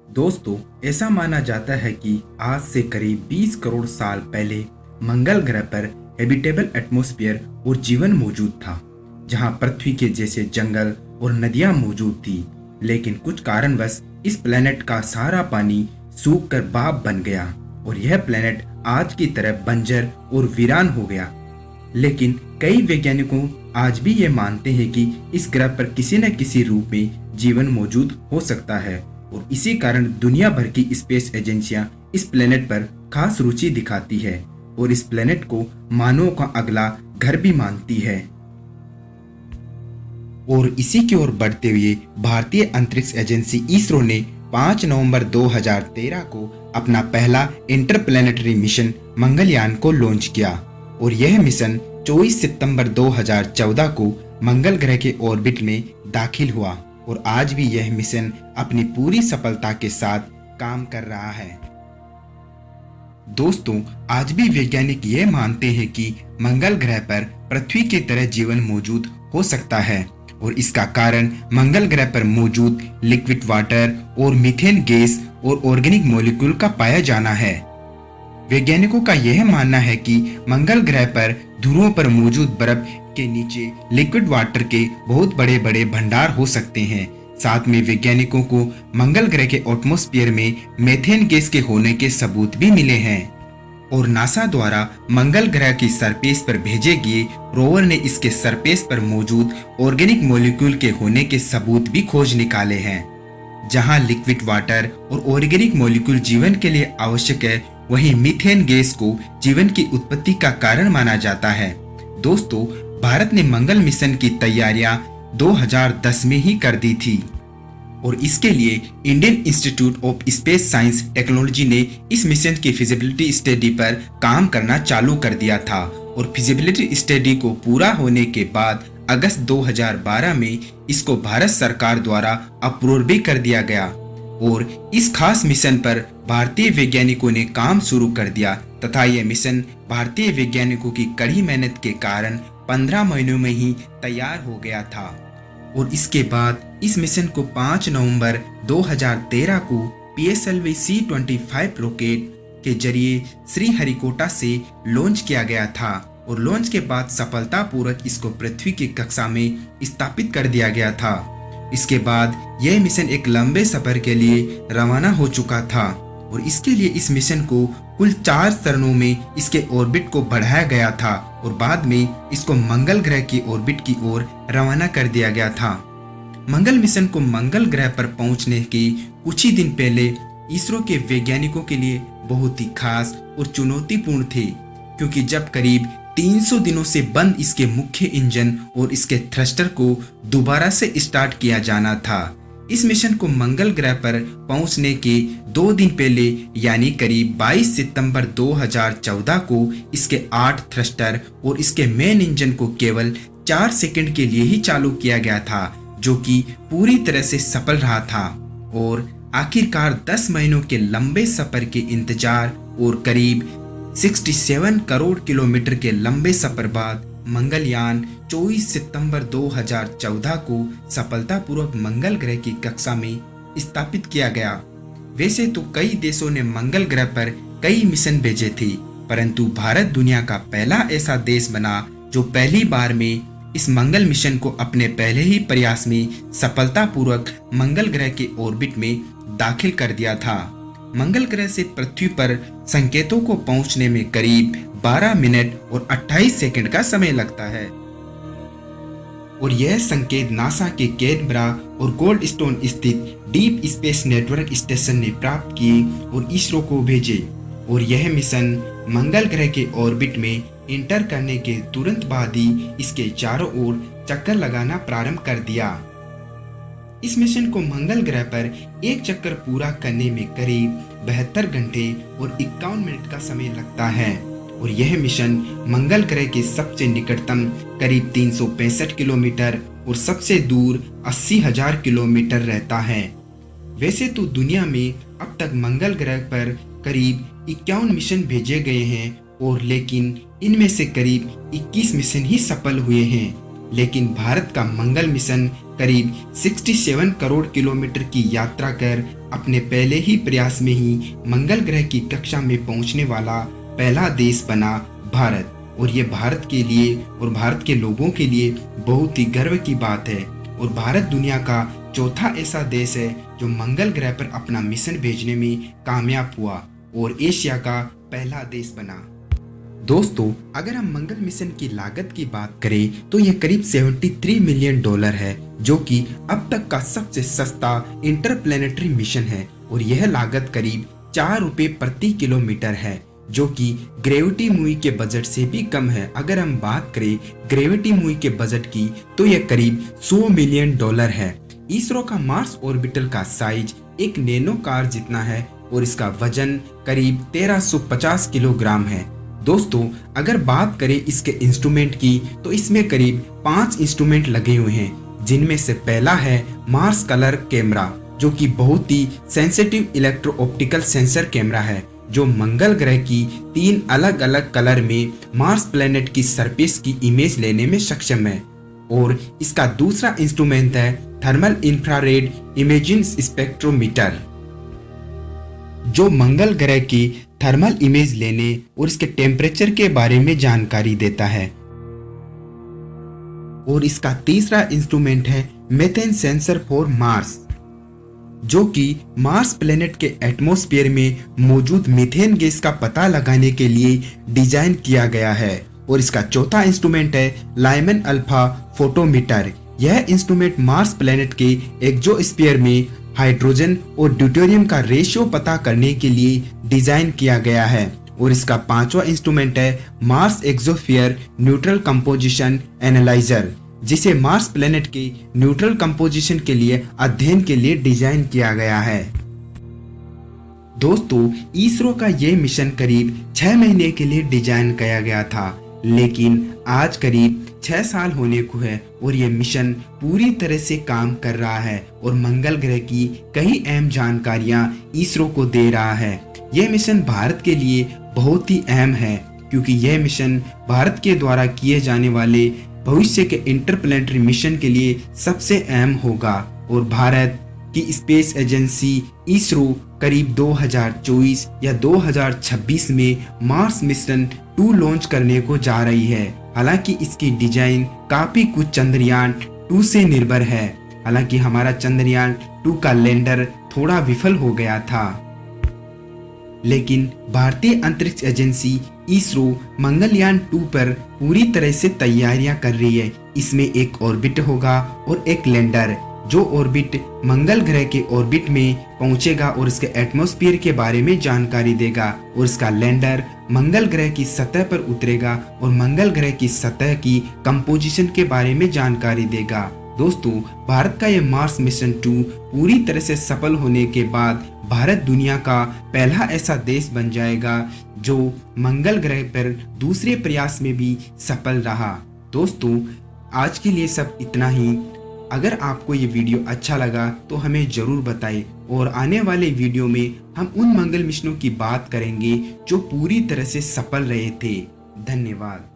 दोस्तों, ऐसा माना जाता है कि आज से करीब 20 करोड़ साल पहले मंगल ग्रह पर हैबिटेबल एटमॉस्फेयर और जीवन मौजूद था, जहां पृथ्वी के जैसे जंगल और नदियां मौजूद थी। लेकिन कुछ कारणवश इस प्लेनेट का सारा पानी सूख कर भाप बन गया और यह प्लेनेट आज की तरह बंजर और वीरान हो गया। लेकिन कई वैज्ञानिकों आज भी ये मानते हैं कि इस ग्रह पर किसी न किसी रूप में जीवन मौजूद हो सकता है और इसी कारण दुनिया भर की स्पेस एजेंसियां इस प्लेनेट पर खास रुचि दिखाती है और इस प्लेनेट को मानवों का अगला घर भी मानती है। और इसी की ओर बढ़ते हुए भारतीय अंतरिक्ष एजेंसी इसरो ने 5 नवंबर 2013 को अपना पहला इंटरप्लेनेटरी मिशन मंगलयान को लॉन्च किया और यह मिशन 24 सितंबर 2014 को मंगल ग्रह के ऑर्बिट में दाखिल हुआ और आज भी यह मिशन अपनी पूरी सफलता के साथ काम कर रहा है। दोस्तों, आज भी वैज्ञानिक यह मानते हैं कि मंगल ग्रह पर पृथ्वी की तरह जीवन मौजूद हो सकता है और इसका कारण मंगल ग्रह पर मौजूद लिक्विड वाटर और मीथेन गैस और ऑर्गेनिक मॉलिक्यूल का पाया जाना है। वैज्ञानिकों का यह मानना है कि मंगल ग्रह पर ध्रुवों पर मौजूद बर्फ के नीचे लिक्विड वाटर के बहुत बड़े बड़े भंडार हो सकते हैं। साथ में वैज्ञानिकों को मंगल ग्रह के एटमॉस्फेयर में मीथेन गैस के होने के सबूत भी मिले हैं और नासा द्वारा मंगल ग्रह की सरफेस पर भेजे गए रोवर ने इसके सरफेस पर मौजूद ऑर्गेनिक मॉलिक्यूल के होने के सबूत भी खोज निकाले हैं। जहां लिक्विड वाटर और ऑर्गेनिक मॉलिक्यूल जीवन के लिए आवश्यक है, वहीं मीथेन गैस को जीवन की उत्पत्ति का कारण माना जाता है। दोस्तों, भारत ने मंगल मिशन की तैयारियां 2010 में ही कर दी थी और इसके लिए Indian institute of space science technology ने इस मिशन की फिजिबिलिटी स्टडी पर काम करना चालू कर दिया था और फिजिबिलिटी स्टडी को पूरा होने के बाद अगस्त 2012 में इसको भारत सरकार द्वारा अप्रूव भी कर दिया गया और इस खास मिशन पर भारतीय वैज्ञानिकों ने काम शुरू कर दिया तथा यह मिशन भारतीय वैज्ञानिकों की कड़ी मेहनत के कारण 15 महीनों में ही तैयार हो गया था और इसके बाद इस मिशन को 5 नवंबर 2013 को PSLV C-25 रॉकेट के जरिए श्रीहरिकोटा से लॉन्च किया गया था और लॉन्च के बाद सफलतापूर्वक इसको पृथ्वी की कक्षा में स्थापित कर दिया गया था। इसके बाद यह मिशन एक लंबे सफर के लिए रवाना हो चुका था और इसके लिए इस मिशन को कुल 4 चरणों में इसके ऑर्बिट को बढ़ाया गया था और बाद में इसको मंगल ग्रह की ऑर्बिट की ओर रवाना कर दिया गया था। मंगल मिशन को मंगल ग्रह पर पहुंचने के कुछ ही दिन पहले इसरो के वैज्ञानिकों के लिए बहुत ही खास और चुनौतीपूर्ण थे, क्योंकि जब करीब 300 दिनों से बंद इसके मुख्य इंजन और इसके थ्रस्टर को दोबारा से स्टार्ट किया जाना था। इस मिशन को मंगल ग्रह पर पहुंचने के 2 दिन पहले यानी करीब 22 सितंबर 2014 को इसके 8 थ्रस्टर और इसके मेन इंजन को केवल 4 सेकंड के लिए ही चालू किया गया था, जो कि पूरी तरह से सफल रहा था और आखिरकार 10 महीनों के लंबे सफर के इंतजार और करीब 67 करोड़ किलोमीटर के लंबे सफर बाद मंगलयान 24 सितंबर 2014 को सफलतापूर्वक मंगल ग्रह की कक्षा में स्थापित किया गया। वैसे तो कई देशों ने मंगल ग्रह पर कई मिशन भेजे थे, परंतु भारत दुनिया का पहला ऐसा देश बना जो पहली बार में इस मंगल मिशन को अपने पहले ही प्रयास में सफलतापूर्वक मंगल ग्रह के ऑर्बिट में दाखिल कर दिया था। मंगल ग्रह से पृथ्वी पर संकेतों को पहुंचने में करीब 12 मिनट और 28 सेकंड का समय लगता है और यह संकेत नासा के कैनबरा और गोल्डस्टोन स्थित डीप स्पेस नेटवर्क स्टेशन ने प्राप्त किए और इसरो को भेजे और यह मिशन मंगल ग्रह के ऑर्बिट में इंटर करने के तुरंत बाद ही इसके चारों ओर चक्कर लगाना प्रारंभ कर दिया। इस मिशन को मंगल ग्रह पर एक चक्कर पूरा करने में करीब 72 घंटे और 51 मिनट का समय लगता है और यह मिशन मंगल ग्रह के सबसे निकटतम करीब 365 किलोमीटर और सबसे दूर 80,000 किलोमीटर रहता है। वैसे तो दुनिया में अब तक मंगल ग्रह पर करीब 51 मिशन भेजे गए हैं और लेकिन इनमें से करीब 21 मिशन ही सफल हुए हैं लेकिन भारत का मंगल मिशन करीब 67 करोड़ किलोमीटर की यात्रा कर अपने पहले ही प्रयास में ही मंगल ग्रह की कक्षा में पहुंचने वाला पहला देश बना भारत। और ये भारत के लिए और भारत के लोगों के लिए बहुत ही गर्व की बात है। और भारत दुनिया का चौथा ऐसा देश है जो मंगल ग्रह पर अपना मिशन भेजने में कामयाब हुआ और एशिया का पहला देश बना। दोस्तों, अगर हम मंगल मिशन की लागत की बात करें तो यह करीब $73 मिलियन है, जो कि अब तक का सबसे सस्ता इंटरप्लेनेटरी मिशन है। और यह लागत करीब ₹4 प्रति किलोमीटर है, जो कि ग्रेविटी मूवी के बजट से भी कम है। अगर हम बात करें ग्रेविटी मूवी के बजट की तो यह करीब $100 मिलियन है। इसरो का मार्स ऑर्बिटल का साइज एक नैनो कार जितना है और इसका वजन करीब 1350 किलोग्राम है। दोस्तों, अगर बात करें इसके इंस्ट्रूमेंट की तो इसमें करीब 5 इंस्ट्रूमेंट लगे हुए हैं, जिनमें से पहला है मार्स कलर कैमरा, जो कि बहुत ही sensitive electro optical sensor camera है, जो मंगल ग्रह की 3 अलग अलग कलर में मार्स प्लेनेट की सरफेस की इमेज लेने में सक्षम है। और इसका दूसरा इंस्ट्रूमेंट है थर्मल इंफ्रारेड इमेजिंग स्पेक्ट्रोमीटर, जो मंगल ग्रह की थर्मल इमेज लेने और इसके टेम्परेचर के बारे में जानकारी देता है। और इसका तीसरा इंस्ट्रूमेंट है मेथेन सेंसर फॉर मार्स, जो कि मार्स प्लेनेट के एटमॉस्फेयर में मौजूद मीथेन गैस का पता लगाने के लिए डिजाइन किया गया है। और इसका चौथा इंस्ट्रूमेंट है लाइमन अल्फा फोटोमीटर। यह इंस्ट्रूमेंट मार्स प्लेनेट के एक्सोस्फीयर में हाइड्रोजन और ड्यूटेरियम का रेशियो पता करने के लिए डिजाइन किया गया है। और इसका पांचवा इंस्ट्रूमेंट है Mars exosphere neutral composition analyser, जिसे मार्स प्लेनेट के न्यूट्रल कंपोजिशन के लिए अध्ययन के लिए डिजाइन किया गया है। दोस्तों, इसरो का यह मिशन करीब 6 महीने के लिए डिजाइन किया गया था, लेकिन आज करीब 6 साल होने को है और यह मिशन पूरी तरह से काम कर रहा है और मंगल ग्रह की कई अहम जानकारियां इसरो को दे रहा है। यह मिशन भारत के लिए बहुत ही अहम है, क्योंकि यह मिशन भारत के द्वारा किए जाने वाले भविष्य के इंटरप्लेनेटरी मिशन के लिए सबसे अहम होगा। और भारत की स्पेस एजेंसी इसरो करीब 2024 या 2026 में मार्स मिशन 2 लॉन्च करने को जा रही है। हालांकि इसकी डिजाइन काफी कुछ चंद्रयान 2 से निर्भर है। हालांकि हमारा चंद्रयान 2 का लैंडर थोड़ा विफल हो गया था, लेकिन भारतीय अंतरिक्ष एजेंसी इसरो मंगलयान 2 पर पूरी तरह से तैयारियां कर रही है। इसमें एक ऑर्बिट होगा और एक लैंडर, जो ऑर्बिट मंगल ग्रह के ऑर्बिट में पहुंचेगा और इसके एटमॉस्फेयर के बारे में जानकारी देगा। और इसका लैंडर मंगल ग्रह की सतह पर उतरेगा और मंगल ग्रह की सतह की कंपोजिशन के बारे में जानकारी देगा। दोस्तों, भारत का यह मार्स मिशन 2 पूरी तरह से सफल होने के बाद भारत दुनिया का पहला ऐसा देश बन जाएगा जो मंगल ग्रह पर दूसरे प्रयास में भी सफल रहा। दोस्तों, आज के लिए सब इतना ही। अगर आपको ये वीडियो अच्छा लगा तो हमें जरूर बताएं और आने वाले वीडियो में हम उन मंगल मिशनों की बात करेंगे जो पूरी तरह से सफल रहे थे। धन्यवाद।